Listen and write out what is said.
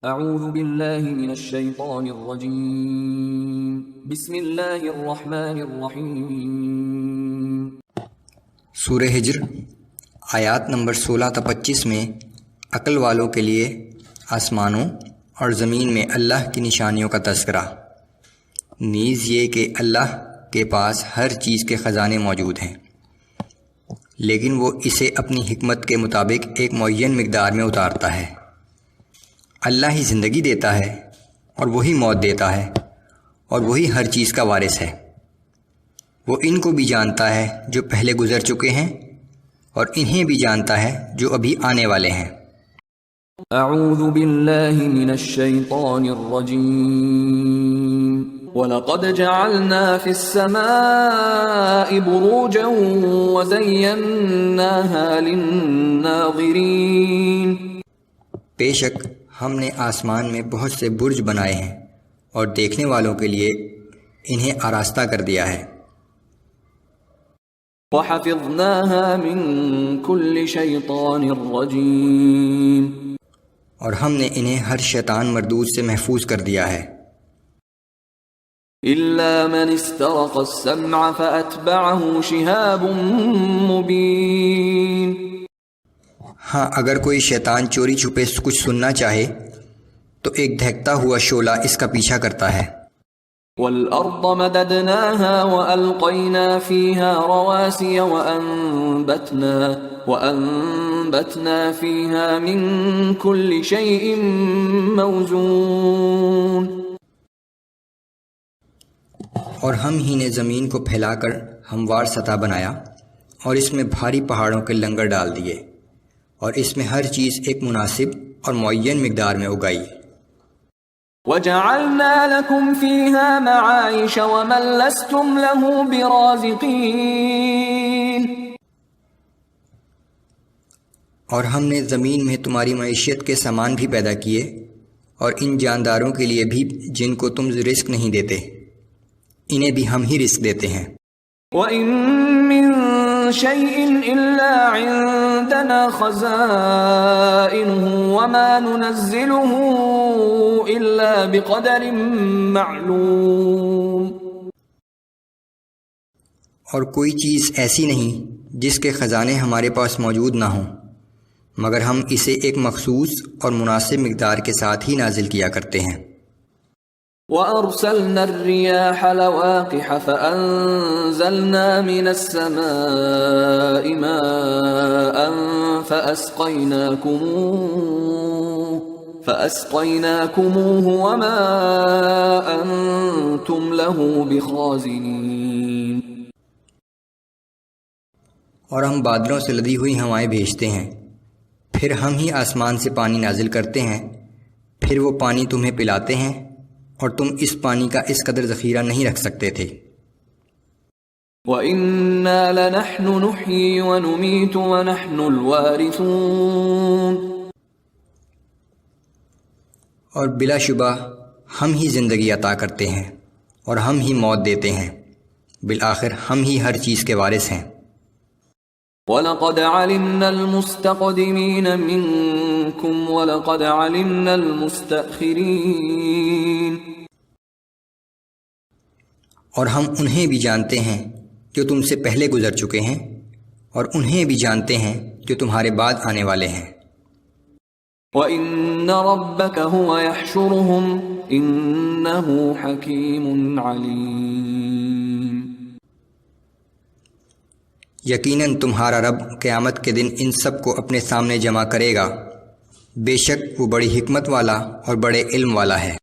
اعوذ باللہ من الشیطان الرجیم بسم اللہ الرحمن الرحیم۔ سورہ ہجر آیات نمبر 16 تا 25 میں عقل والوں کے لیے آسمانوں اور زمین میں اللہ کی نشانیوں کا تذکرہ، نیز یہ کہ اللہ کے پاس ہر چیز کے خزانے موجود ہیں، لیکن وہ اسے اپنی حکمت کے مطابق ایک معین مقدار میں اتارتا ہے۔ اللہ ہی زندگی دیتا ہے اور وہی موت دیتا ہے، اور وہی ہر چیز کا وارث ہے۔ وہ ان کو بھی جانتا ہے جو پہلے گزر چکے ہیں، اور انہیں بھی جانتا ہے جو ابھی آنے والے ہیں۔ اعوذ باللہ من الشیطان الرجیم۔ وَلَقَدْ جَعَلْنَا فِي السَّمَاءِ بُرُوجًا وَزَيَّنَّاهَا لِلنَّاظِرِينَ۔ بے شک ہم نے آسمان میں بہت سے برج بنائے ہیں اور دیکھنے والوں کے لیے انہیں آراستہ کر دیا ہے۔ وَحَفِظْنَاهَا مِن كُلِّ شَيْطَانٍ رَجِيمٍ۔ اور ہم نے انہیں ہر شیطان مردود سے محفوظ کر دیا ہے۔ إِلَّا مَنِ اسْتَرَقَ السَّمْعَ فَأَتْبَعَهُ شِهَابٌ مُبِينٌ۔ ہاں، اگر کوئی شیطان چوری چھپے کچھ سننا چاہے تو ایک دہکتا ہوا شعلہ اس کا پیچھا کرتا ہے۔ وَالْأَرْضَ مَدَدْنَاهَا وَأَلْقَيْنَا فِيهَا رَوَاسِيَ وَأَنبَتْنَا فِيهَا مِن كُلِّ شَيْءٍ مَوْزُونٍ۔ اور ہم ہی نے زمین کو پھیلا کر ہموار سطح بنایا، اور اس میں بھاری پہاڑوں کے لنگر ڈال دیے، اور اس میں ہر چیز ایک مناسب اور معین مقدار میں اگائی۔ وَجَعَلْنَا لَكُمْ فِيهَا مَعَائِشَ وَمَن لَّسْتُمْ لَهُ بِرَازِقِينَ۔ اور ہم نے زمین میں تمہاری معیشت کے سامان بھی پیدا کیے، اور ان جانداروں کے لیے بھی جن کو تم رزق نہیں دیتے، انہیں بھی ہم ہی رزق دیتے ہیں۔ وَإِن مِّن شَيْءٍ إِلَّا عِندَنَا خَزَائِنُهُ وَمَا نُنَزِّلُهُ إِلَّا بِقَدَرٍ مَّعْلُومٍ۔ اور کوئی چیز ایسی نہیں جس کے خزانے ہمارے پاس موجود نہ ہوں، مگر ہم اسے ایک مخصوص اور مناسب مقدار کے ساتھ ہی نازل کیا کرتے ہیں۔ وَأَرْسَلْنَا الرِّيَاحَ لَوَاقِحَ فَأَنزَلْنَا مِنَ السَّمَاءِ مَاءً فَأَسْقَيْنَاكُمُوهُ وَمَا أَنْتُمْ لَهُ بِخَازِنِينَ۔ اور ہم بادلوں سے لدی ہوئی ہوائیں بھیجتے ہیں، پھر ہم ہی آسمان سے پانی نازل کرتے ہیں، پھر وہ پانی تمہیں پلاتے ہیں، اور تم اس پانی کا اس قدر ذخیرہ نہیں رکھ سکتے تھے۔ وَإِنَّا لَنَحْنُ نُحْيِي وَنُمِيتُ وَنَحْنُ الْوَارِثُونَ۔ اور بلا شبہ ہم ہی زندگی عطا کرتے ہیں اور ہم ہی موت دیتے ہیں، بالآخر ہم ہی ہر چیز کے وارث ہیں۔ وَلَقَدْ عَلِمْنَا الْمُسْتَقْدِمِينَ مِنْكُمْ وَلَقَدْ عَلِمْنَا الْمُسْتَأْخِرِينَ۔ اور ہم انہیں بھی جانتے ہیں جو تم سے پہلے گزر چکے ہیں، اور انہیں بھی جانتے ہیں جو تمہارے بعد آنے والے ہیں۔ وَإِنَّ رَبَّكَ هُوَ يَحْشُرُهُمْ إِنَّهُ حَكِيمٌ عَلِيمٌ۔ یقیناً تمہارا رب قیامت کے دن ان سب کو اپنے سامنے جمع کرے گا، بے شک وہ بڑی حکمت والا اور بڑے علم والا ہے۔